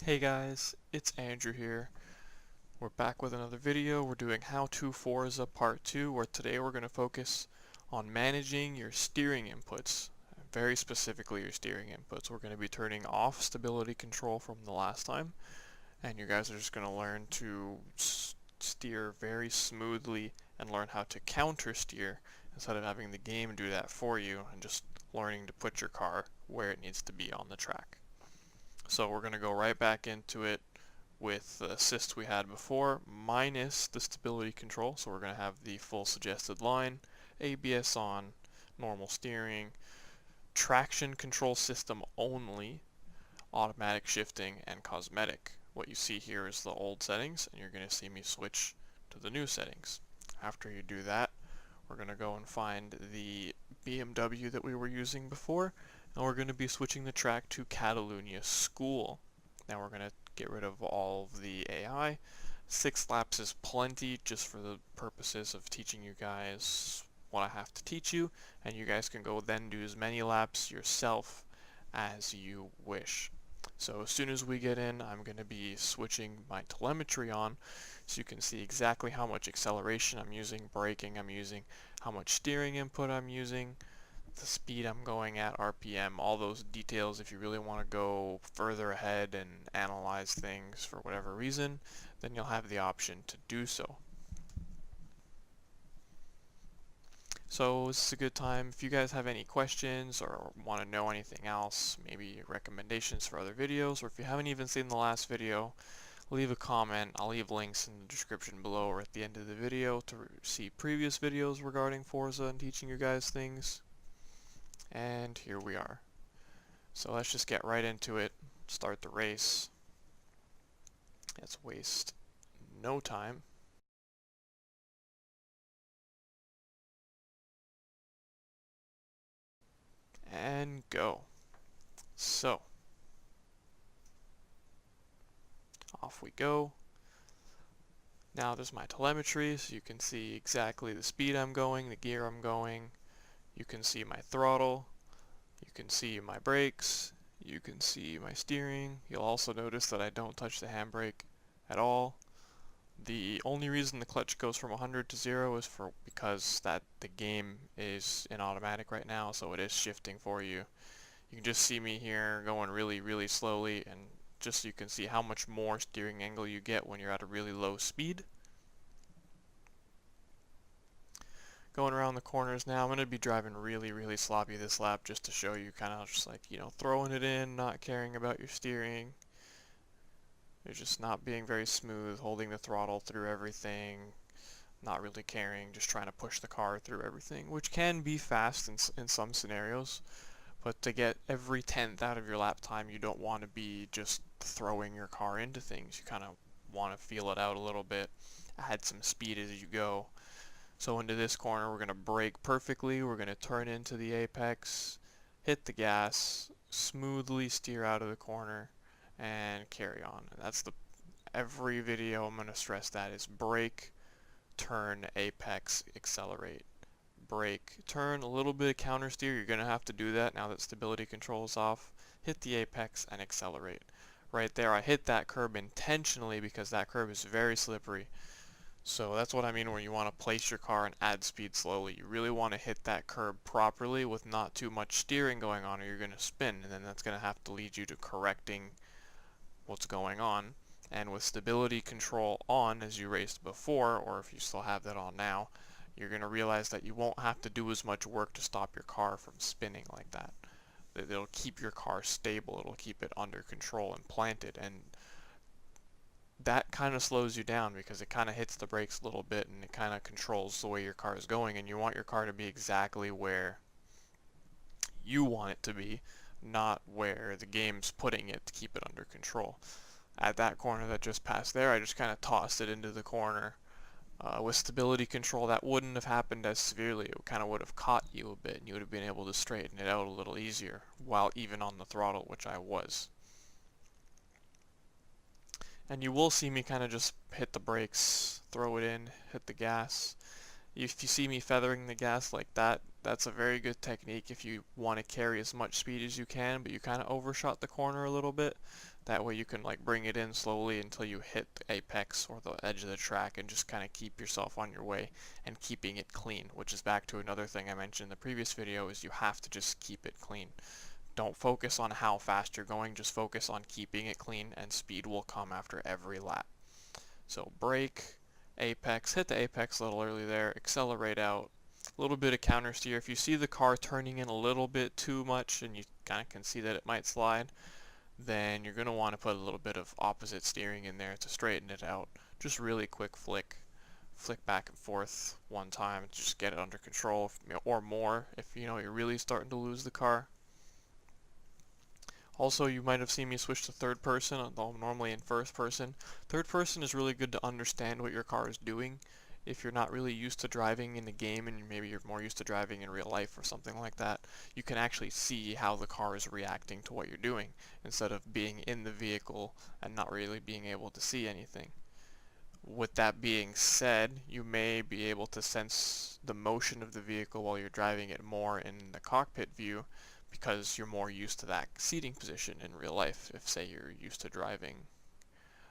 Hey guys, it's Andrew here. We're back with another video. We're doing How To Forza Part 2, where today we're going to focus on managing your steering inputs. Very specifically your steering inputs. We're going to be turning off stability control from the last time, and you guys are just going to learn to steer very smoothly and learn how to counter steer instead of having the game do that for you and just learning to put your car where it needs to be on the track. So we're going to go right back into it with the assist we had before, minus the stability control. So we're going to have the full suggested line, ABS on, normal steering, traction control system only, automatic shifting, and cosmetic. What you see here is the old settings, and you're going to see me switch to the new settings. After you do that, we're going to go and find the BMW that we were using before, and we're going to be switching the track to Catalunya School. Now we're going to get rid of all of the AI. 6 laps is plenty just for the purposes of teaching you guys what I have to teach you, and you guys can go then do as many laps yourself as you wish. So as soon as we get in, I'm going to be switching my telemetry on so you can see exactly how much acceleration I'm using, braking I'm using, how much steering input I'm using, the speed I'm going at, RPM, all those details. If you really want to go further ahead and analyze things for whatever reason, then you'll have the option to do so. So this is a good time. If you guys have any questions or want to know anything else, maybe recommendations for other videos, or if you haven't even seen the last video, leave a comment. I'll leave links in the description below or at the end of the video to see previous videos regarding Forza and teaching you guys things. And here we are. So let's just get right into it, start the race. Let's waste no time. And go. So, off we go. Now there's my telemetry, so you can see exactly the speed I'm going, the gear I'm going. You can see my throttle. You can see my brakes. You can see my steering. You'll also notice that I don't touch the handbrake at all. The only reason the clutch goes from 100 to 0 is because the game is in automatic right now, so it is shifting for you. You can just see me here going really slowly, and just so you can see how much more steering angle you get when you're at a really low speed. Going around the corners now, I'm going to be driving really sloppy this lap just to show you kind of just like, throwing it in, not caring about your steering. You're just not being very smooth, holding the throttle through everything, not really caring, just trying to push the car through everything, which can be fast in some scenarios, but to get every 10th out of your lap time, you don't want to be just throwing your car into things. You kind of want to feel it out a little bit, add some speed as you go. So into this corner, we're going to brake perfectly, we're going to turn into the apex, hit the gas, smoothly steer out of the corner, and carry on. And that's every video I'm going to stress that is brake, turn, apex, accelerate. Brake, turn, a little bit of counter steer, you're going to have to do that now that stability control is off. Hit the apex and accelerate. Right there, I hit that curb intentionally because that curb is very slippery. So that's what I mean when you want to place your car and add speed slowly. You really want to hit that curb properly with not too much steering going on or you're going to spin, and then that's going to have to lead you to correcting what's going on. And with stability control on as you raced before, or if you still have that on now, you're going to realize that you won't have to do as much work to stop your car from spinning like that. It'll keep your car stable, it'll keep it under control and planted, and that kind of slows you down because it kind of hits the brakes a little bit and it kind of controls the way your car is going, and you want your car to be exactly where you want it to be, not where the game's putting it to keep it under control. At that corner that just passed there, I just kind of tossed it into the corner. With stability control, that wouldn't have happened as severely. It kind of would have caught you a bit and you would have been able to straighten it out a little easier while even on the throttle, which I was. And you will see me kind of just hit the brakes, throw it in, hit the gas. If you see me feathering the gas like that, That's a very good technique if you want to carry as much speed as you can, but you kind of overshot the corner a little bit. That way you can like bring it in slowly until you hit the apex or the edge of the track and just kind of keep yourself on your way and keeping it clean, which is back to another thing I mentioned in the previous video, is you have to just keep it clean. Don't focus on how fast you're going, just focus on keeping it clean, and speed will come after every lap. So brake, apex, hit the apex a little early there, accelerate out, a little bit of counter steer. If you see the car turning in a little bit too much and you kind of can see that it might slide, then you're going to want to put a little bit of opposite steering in there to straighten it out. Just really quick flick back and forth one time, just get it under control, or more if you know you're really starting to lose the car. Also, you might have seen me switch to third person, although I'm normally in first person. Third person is really good to understand what your car is doing. If you're not really used to driving in the game and maybe you're more used to driving in real life or something like that, you can actually see how the car is reacting to what you're doing instead of being in the vehicle and not really being able to see anything. With that being said, you may be able to sense the motion of the vehicle while you're driving it more in the cockpit view, because you're more used to that seating position in real life. If say you're used to driving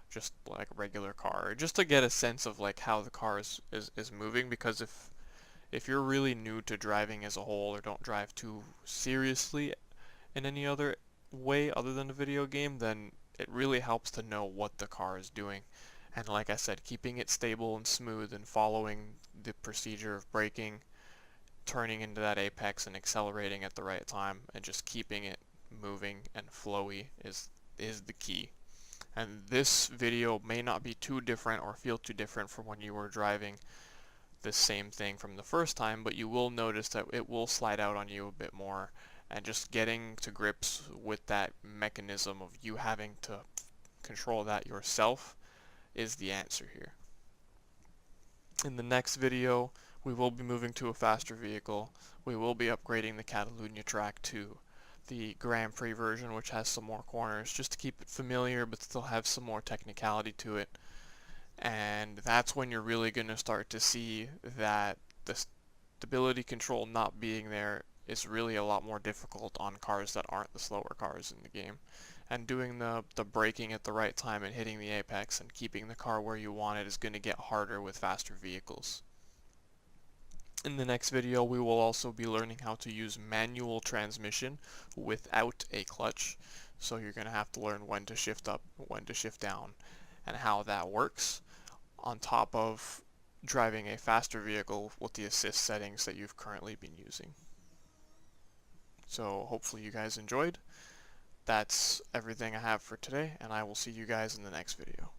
just like a regular car, just to get a sense of like how the car is moving, because if you're really new to driving as a whole or don't drive too seriously in any other way other than a video game, then it really helps to know what the car is doing. And like I said, keeping it stable and smooth and following the procedure of braking, turning into that apex and accelerating at the right time, and just keeping it moving and flowy is the key. And this video may not be too different or feel too different from when you were driving the same thing from the first time, but you will notice that it will slide out on you a bit more, and just getting to grips with that mechanism of you having to control that yourself is the answer here. In the next video, we will be moving to a faster vehicle. We will be upgrading the Catalunya track to the Grand Prix version, which has some more corners, just to keep it familiar but still have some more technicality to it. And that's when you're really going to start to see that the stability control not being there is really a lot more difficult on cars that aren't the slower cars in the game. And doing the braking at the right time and hitting the apex and keeping the car where you want it is going to get harder with faster vehicles. In the next video, we will also be learning how to use manual transmission without a clutch. So you're going to have to learn when to shift up, when to shift down, and how that works, on top of driving a faster vehicle with the assist settings that you've currently been using. So hopefully you guys enjoyed. That's everything I have for today, and I will see you guys in the next video.